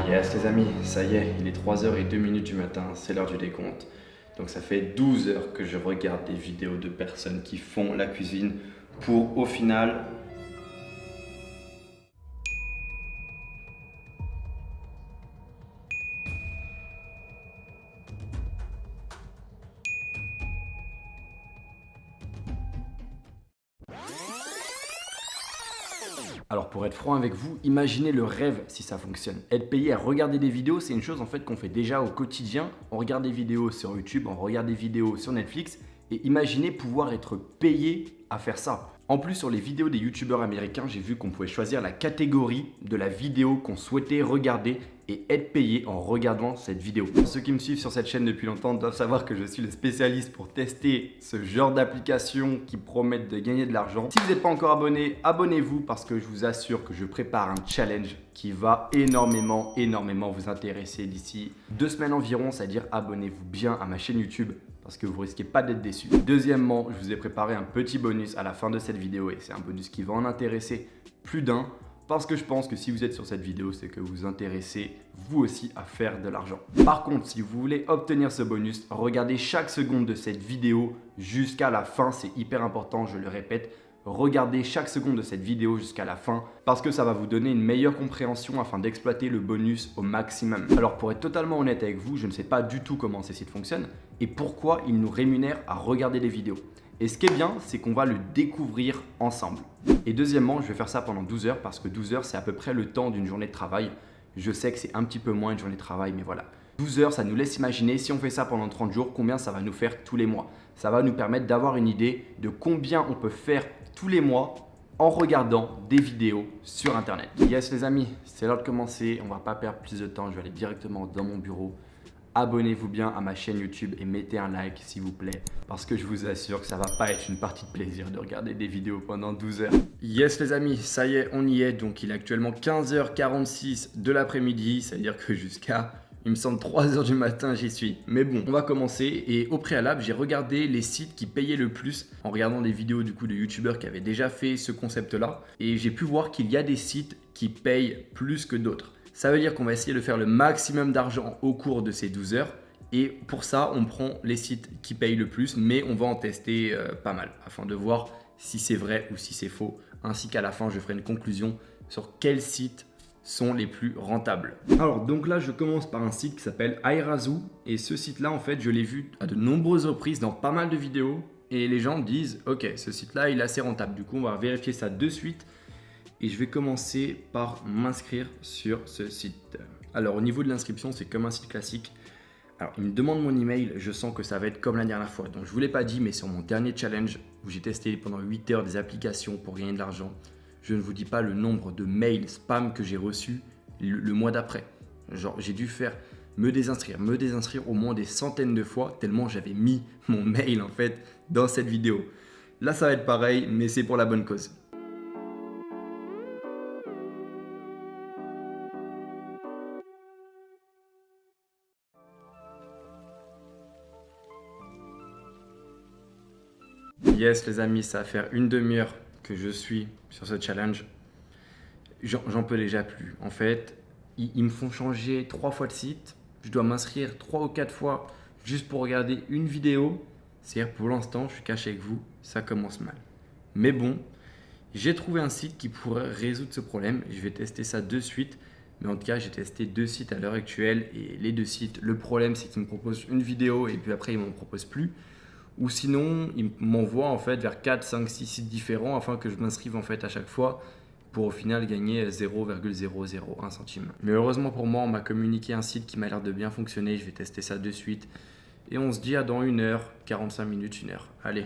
Yes les amis, ça y est, il est 3h02 du matin, c'est l'heure du décompte. Donc ça fait 12 heures que je regarde des vidéos de personnes qui font la cuisine pour au final... Alors pour être franc avec vous, imaginez le rêve si ça fonctionne. Être payé à regarder des vidéos, c'est une chose en fait qu'on fait déjà au quotidien. On regarde des vidéos sur YouTube, on regarde des vidéos sur Netflix et imaginez pouvoir être payé à faire ça. En plus, sur les vidéos des youtubeurs américains, j'ai vu qu'on pouvait choisir la catégorie de la vidéo qu'on souhaitait regarder et être payé en regardant cette vidéo. Ceux qui me suivent sur cette chaîne depuis longtemps doivent savoir que je suis le spécialiste pour tester ce genre d'applications qui promettent de gagner de l'argent. Si vous n'êtes pas encore abonné, abonnez-vous parce que je vous assure que je prépare un challenge qui va énormément vous intéresser d'ici 2 semaines environ, c'est-à-dire abonnez-vous bien à ma chaîne YouTube parce que vous risquez pas d'être déçu. Deuxièmement, je vous ai préparé un petit bonus à la fin de cette vidéo et c'est un bonus qui va en intéresser plus d'un parce que je pense que si vous êtes sur cette vidéo, c'est que vous vous intéressez vous aussi à faire de l'argent. Par contre, si vous voulez obtenir ce bonus, regardez chaque seconde de cette vidéo jusqu'à la fin, c'est hyper important, je le répète. Regardez chaque seconde de cette vidéo jusqu'à la fin parce que ça va vous donner une meilleure compréhension afin d'exploiter le bonus au maximum. Alors pour être totalement honnête avec vous, je ne sais pas du tout comment ces sites fonctionnent et pourquoi ils nous rémunèrent à regarder des vidéos. Et ce qui est bien, c'est qu'on va le découvrir ensemble. Et deuxièmement, je vais faire ça pendant 12 heures parce que 12 heures, c'est à peu près le temps d'une journée de travail. Je sais que c'est un petit peu moins une journée de travail, mais voilà. 12 heures, ça nous laisse imaginer, si on fait ça pendant 30 jours, combien ça va nous faire tous les mois. Ça va nous permettre d'avoir une idée de combien on peut faire tous les mois en regardant des vidéos sur Internet. Yes les amis, c'est l'heure de commencer. On ne va pas perdre plus de temps, je vais aller directement dans mon bureau. Abonnez-vous bien à ma chaîne YouTube et mettez un like s'il vous plaît parce que je vous assure que ça va pas être une partie de plaisir de regarder des vidéos pendant 12 heures. Yes les amis, ça y est, on y est. Donc il est actuellement 15h46 de l'après-midi, c'est-à-dire que jusqu'à, il me semble, 3h du matin, j'y suis. Mais bon, on va commencer et au préalable, j'ai regardé les sites qui payaient le plus en regardant des vidéos du coup de youtubeurs qui avaient déjà fait ce concept-là et j'ai pu voir qu'il y a des sites qui payent plus que d'autres. Ça veut dire qu'on va essayer de faire le maximum d'argent au cours de ces 12 heures. Et pour ça, on prend les sites qui payent le plus, mais on va en tester pas mal afin de voir si c'est vrai ou si c'est faux. Ainsi qu'à la fin, je ferai une conclusion sur quels sites sont les plus rentables. Alors donc là, je commence par un site qui s'appelle Airazu. Et ce site-là, en fait, je l'ai vu à de nombreuses reprises dans pas mal de vidéos. Et les gens disent, ok, ce site-là, il est assez rentable. Du coup, on va vérifier ça de suite. Et je vais commencer par m'inscrire sur ce site. Alors au niveau de l'inscription, c'est comme un site classique. Alors il me demande mon email, je sens que ça va être comme la dernière fois. Donc je ne vous l'ai pas dit, mais sur mon dernier challenge où j'ai testé pendant 8 heures des applications pour gagner de l'argent, je ne vous dis pas le nombre de mails spam que j'ai reçus le mois d'après. Genre j'ai dû me désinscrire au moins des centaines de fois tellement j'avais mis mon mail en fait dans cette vidéo. Là ça va être pareil, mais c'est pour la bonne cause. Yes les amis, ça va faire une demi-heure que je suis sur ce challenge. J'en peux déjà plus. En fait, ils me font changer 3 fois de site. Je dois m'inscrire 3 ou 4 fois juste pour regarder une vidéo. C'est-à-dire pour l'instant, je suis caché avec vous, ça commence mal. Mais bon, j'ai trouvé un site qui pourrait résoudre ce problème. Je vais tester ça de suite. Mais en tout cas, j'ai testé 2 sites à l'heure actuelle. Et les 2 sites, le problème c'est qu'ils me proposent une vidéo et puis après ils ne m'en proposent plus. Ou sinon, ils m'envoient en fait vers 4, 5, 6 sites différents afin que je m'inscrive en fait à chaque fois pour au final gagner 0,001 centime. Mais heureusement pour moi, on m'a communiqué un site qui m'a l'air de bien fonctionner. Je vais tester ça de suite. Et on se dit à dans 1 heure, 45 minutes, 1 heure. Allez.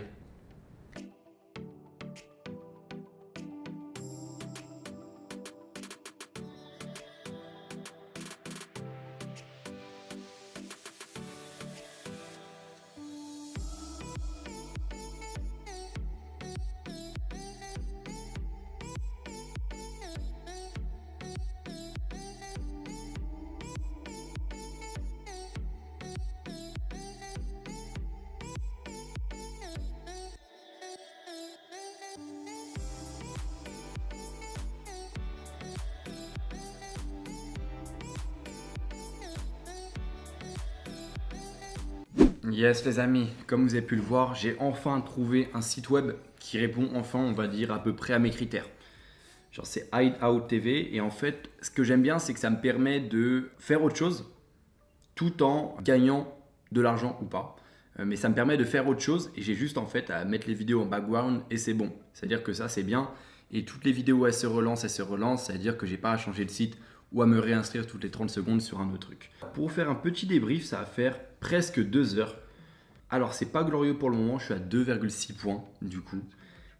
Yes les amis, comme vous avez pu le voir, j'ai enfin trouvé un site web qui répond enfin, on va dire, à peu près à mes critères. Genre c'est Hideout TV et en fait, ce que j'aime bien, c'est que ça me permet de faire autre chose tout en gagnant de l'argent ou pas. Mais ça me permet de faire autre chose et j'ai juste en fait à mettre les vidéos en background et c'est bon. C'est-à-dire que ça c'est bien et toutes les vidéos elles se relancent, c'est-à-dire que j'ai pas à changer de site ou à me réinscrire toutes les 30 secondes sur un autre truc. Pour vous faire un petit débrief, ça va faire presque 2 heures. Alors c'est pas glorieux pour le moment, je suis à 2,6 points du coup.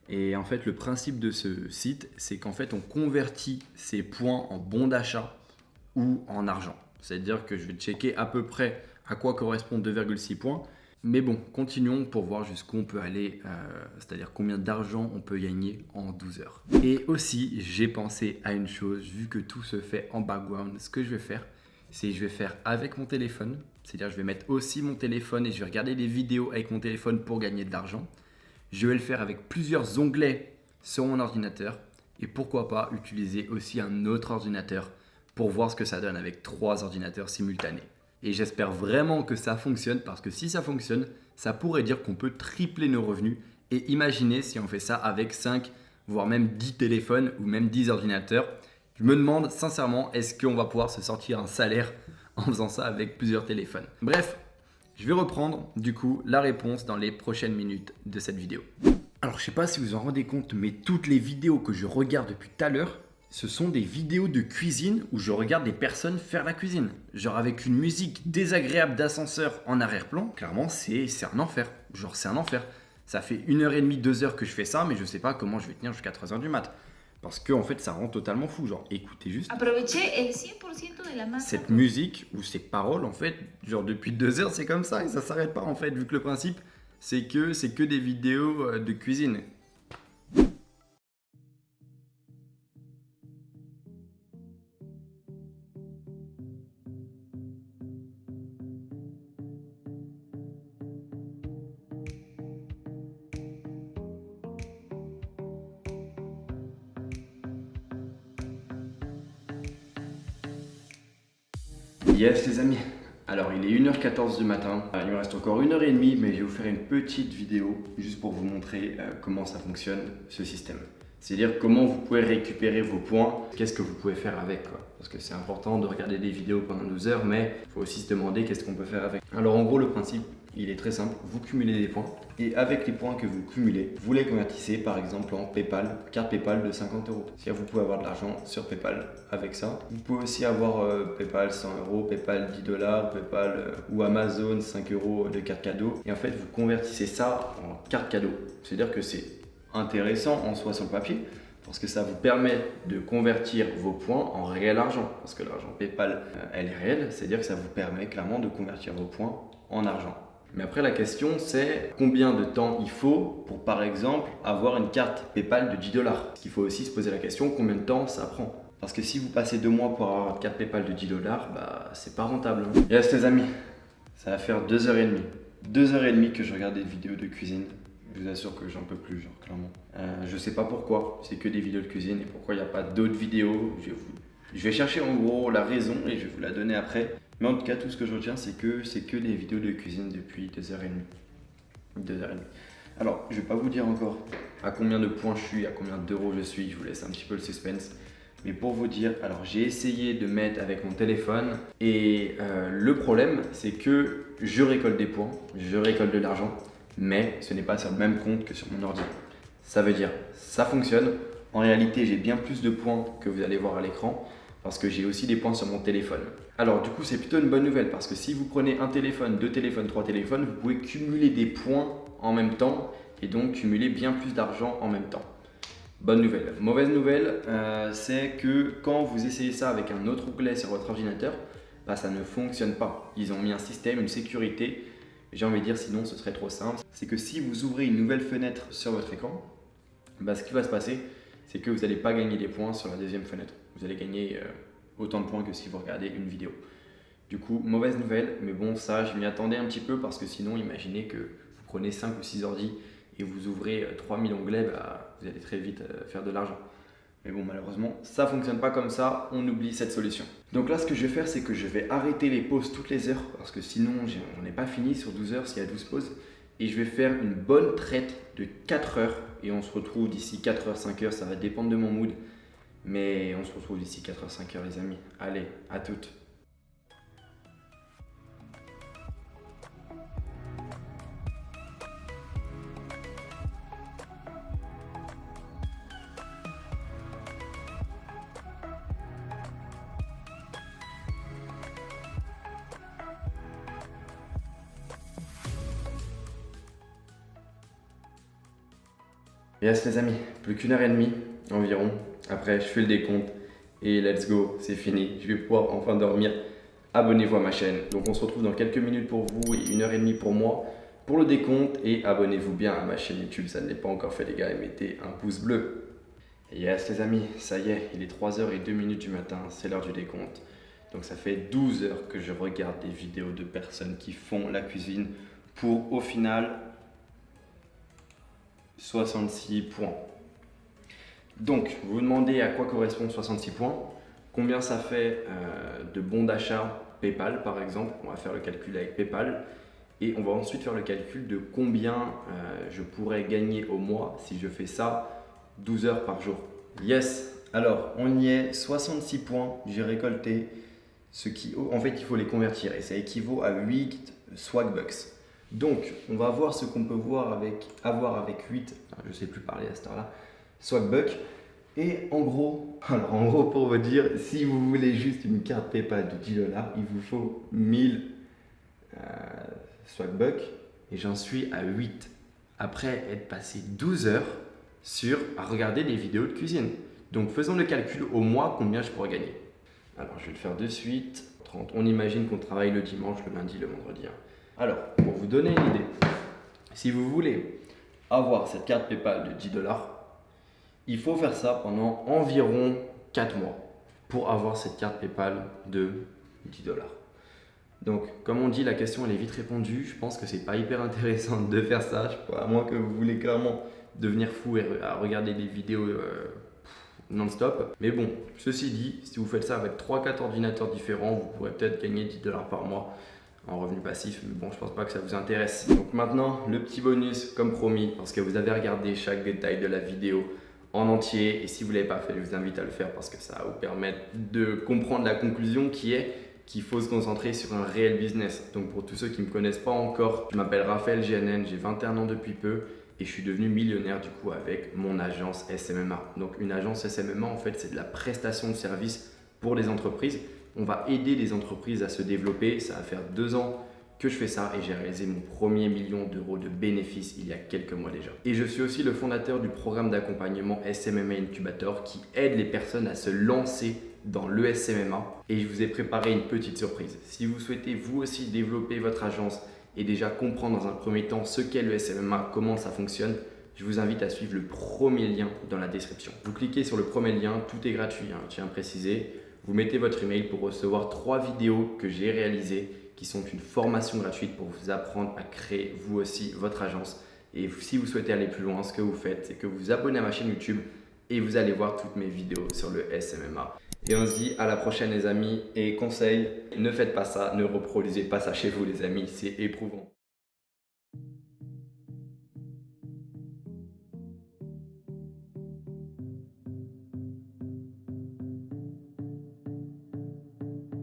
Et en fait le principe de ce site, c'est qu'en fait on convertit ces points en bons d'achat ou en argent. C'est-à-dire que je vais checker à peu près à quoi correspondent 2,6 points. Mais bon, continuons pour voir jusqu'où on peut aller, c'est-à-dire combien d'argent on peut gagner en 12 heures. Et aussi, j'ai pensé à une chose, vu que tout se fait en background, ce que je vais faire, c'est que je vais faire avec mon téléphone. C'est-à-dire je vais mettre aussi mon téléphone et je vais regarder des vidéos avec mon téléphone pour gagner de l'argent. Je vais le faire avec plusieurs onglets sur mon ordinateur. Et pourquoi pas utiliser aussi un autre ordinateur pour voir ce que ça donne avec 3 ordinateurs simultanés. Et j'espère vraiment que ça fonctionne parce que si ça fonctionne, ça pourrait dire qu'on peut tripler nos revenus. Et imaginez si on fait ça avec 5, voire même 10 téléphones ou même 10 ordinateurs. Je me demande sincèrement, est-ce qu'on va pouvoir se sortir un salaire en faisant ça avec plusieurs téléphones? Bref, je vais reprendre du coup la réponse dans les prochaines minutes de cette vidéo. Alors je ne sais pas si vous en rendez compte, mais toutes les vidéos que je regarde depuis tout à l'heure, ce sont des vidéos de cuisine où je regarde des personnes faire la cuisine. Genre avec une musique désagréable d'ascenseur en arrière-plan, clairement c'est un enfer. Genre c'est un enfer. Ça fait 1h30, 2 heures que je fais ça, mais je sais pas comment je vais tenir jusqu'à 3h du mat. Parce que en fait ça rend totalement fou. Genre écoutez juste cette musique ou ces paroles en fait, genre depuis 2 heures c'est comme ça et ça s'arrête pas en fait, vu que le principe c'est que des vidéos de cuisine. Yes les amis, alors il est 1h14 du matin, il me reste encore 1h30 mais je vais vous faire une petite vidéo juste pour vous montrer comment ça fonctionne ce système. C'est-à-dire comment vous pouvez récupérer vos points, qu'est-ce que vous pouvez faire avec quoi. Parce que c'est important de regarder des vidéos pendant 12 heures mais il faut aussi se demander qu'est-ce qu'on peut faire avec. Alors en gros le principe il est très simple, vous cumulez des points et avec les points que vous cumulez, vous les convertissez par exemple en PayPal, carte PayPal de 50 €. C'est-à-dire vous pouvez avoir de l'argent sur PayPal avec ça. Vous pouvez aussi avoir PayPal 100 €, PayPal 10 $, PayPal ou Amazon 5 € de carte cadeau. Et en fait vous convertissez ça en carte cadeau. C'est-à-dire que c'est intéressant en soi sur le papier parce que ça vous permet de convertir vos points en réel argent. Parce que l'argent PayPal, elle est réelle, c'est-à-dire que ça vous permet clairement de convertir vos points en argent. Mais après la question c'est combien de temps il faut pour par exemple avoir une carte PayPal de 10 $. Il faut aussi se poser la question combien de temps ça prend. Parce que si vous passez 2 mois pour avoir une carte PayPal de 10 $, bah c'est pas rentable. Yes les amis, ça va faire 2h30. 2h30 que je regarde des vidéos de cuisine. Je vous assure que j'en peux plus, genre clairement. Je sais pas pourquoi, c'est que des vidéos de cuisine et pourquoi il n'y a pas d'autres vidéos. Je vais chercher en gros la raison et je vais vous la donner après. Mais en tout cas, tout ce que je retiens, c'est que des vidéos de cuisine depuis 2h30. 2h30. Alors, je vais pas vous dire encore à combien de points je suis, à combien d'euros je suis. Je vous laisse un petit peu le suspense. Mais pour vous dire, alors j'ai essayé de mettre avec mon téléphone et le problème, c'est que je récolte des points, je récolte de l'argent, mais ce n'est pas sur le même compte que sur mon ordi. Ça veut dire, ça fonctionne. En réalité, j'ai bien plus de points que vous allez voir à l'écran parce que j'ai aussi des points sur mon téléphone. Alors du coup, c'est plutôt une bonne nouvelle parce que si vous prenez un téléphone, 2 téléphones, 3 téléphones, vous pouvez cumuler des points en même temps et donc cumuler bien plus d'argent en même temps. Bonne nouvelle. Mauvaise nouvelle, c'est que quand vous essayez ça avec un autre onglet sur votre ordinateur, bah, ça ne fonctionne pas. Ils ont mis un système, une sécurité. J'ai envie de dire sinon ce serait trop simple. C'est que si vous ouvrez une nouvelle fenêtre sur votre écran, bah, ce qui va se passer, c'est que vous n'allez pas gagner des points sur la deuxième fenêtre. Vous allez gagner autant de points que si vous regardez une vidéo. Du coup, mauvaise nouvelle, mais bon, ça, je m'y attendais un petit peu parce que sinon, imaginez que vous prenez 5 ou 6 ordi et vous ouvrez 3000 onglets, bah, vous allez très vite faire de l'argent. Mais bon, malheureusement, ça ne fonctionne pas comme ça, on oublie cette solution. Donc là, ce que je vais faire, c'est que je vais arrêter les pauses toutes les heures parce que sinon, j'en ai pas fini sur 12 heures s'il y a 12 pauses. Et je vais faire une bonne traite de 4 heures et on se retrouve d'ici 4 heures, 5 heures, ça va dépendre de mon mood. Mais on se retrouve d'ici 4 heures, 5 heures les amis. Allez, à toutes. Yes les amis, plus qu'une heure et demie environ. Après, je fais le décompte et let's go, c'est fini. Je vais pouvoir enfin dormir. Abonnez-vous à ma chaîne. Donc on se retrouve dans quelques minutes pour vous et une heure et demie pour moi pour le décompte. Et abonnez-vous bien à ma chaîne YouTube, ça ne l'est pas encore fait les gars, et mettez un pouce bleu. Yes les amis, ça y est, il est 3h02 du matin, c'est l'heure du décompte. Donc ça fait 12 heures que je regarde des vidéos de personnes qui font la cuisine pour au final 66 points. Donc, vous vous demandez à quoi correspondent 66 points, combien ça fait de bons d'achat PayPal par exemple. On va faire le calcul avec PayPal et on va ensuite faire le calcul de combien je pourrais gagner au mois si je fais ça 12 heures par jour. Yes, alors on y est, 66 points, j'ai récolté ce qui, en fait il faut les convertir et ça équivaut à 8 Swagbucks. Donc, on va voir ce qu'on peut avoir avec 8, je ne sais plus parler à cette heure-là, Swagbucks. Et en gros, pour vous dire, si vous voulez juste une carte PayPal de 10 $, il vous faut 1000 Swagbucks et j'en suis à 8. Après être passé 12 heures à regarder des vidéos de cuisine. Donc, faisons le calcul au mois, combien je pourrais gagner. Alors, je vais le faire de suite. 30. On imagine qu'on travaille le dimanche, le lundi, le vendredi. Alors, pour vous donner une idée, si vous voulez avoir cette carte PayPal de 10 $, il faut faire ça pendant environ 4 mois pour avoir cette carte PayPal de 10 $. Donc, comme on dit, la question elle est vite répondue. Je pense que c'est pas hyper intéressant de faire ça, à moins que vous voulez clairement devenir fou et à regarder des vidéos non-stop. Mais bon, ceci dit, si vous faites ça avec 3-4 ordinateurs différents, vous pourrez peut-être gagner 10 $ par mois en revenu passif, mais bon, je pense pas que ça vous intéresse. Donc maintenant, le petit bonus comme promis, parce que vous avez regardé chaque détail de la vidéo en entier, et si vous ne l'avez pas fait, je vous invite à le faire parce que ça va vous permettre de comprendre la conclusion qui est qu'il faut se concentrer sur un réel business. Donc pour tous ceux qui ne me connaissent pas encore, je m'appelle Raphaël GNN, j'ai 21 ans depuis peu et je suis devenu millionnaire du coup avec mon agence SMMA. Donc une agence SMMA en fait c'est de la prestation de services pour les entreprises. On va aider les entreprises à se développer. Ça va faire 2 ans que je fais ça et j'ai réalisé mon premier million d'euros de bénéfices il y a quelques mois déjà. Et je suis aussi le fondateur du programme d'accompagnement SMMA Incubator qui aide les personnes à se lancer dans le SMMA et je vous ai préparé une petite surprise. Si vous souhaitez vous aussi développer votre agence et déjà comprendre dans un premier temps ce qu'est le SMMA, comment ça fonctionne, je vous invite à suivre le premier lien dans la description. Vous cliquez sur le premier lien, tout est gratuit, je tiens à préciser. Vous mettez votre email pour recevoir 3 vidéos que j'ai réalisées qui sont une formation gratuite pour vous apprendre à créer vous aussi votre agence. Et si vous souhaitez aller plus loin, ce que vous faites, c'est que vous vous abonnez à ma chaîne YouTube et vous allez voir toutes mes vidéos sur le SMMA. Et on se dit à la prochaine les amis et conseil, ne faites pas ça, ne reproduisez pas ça chez vous les amis, c'est éprouvant.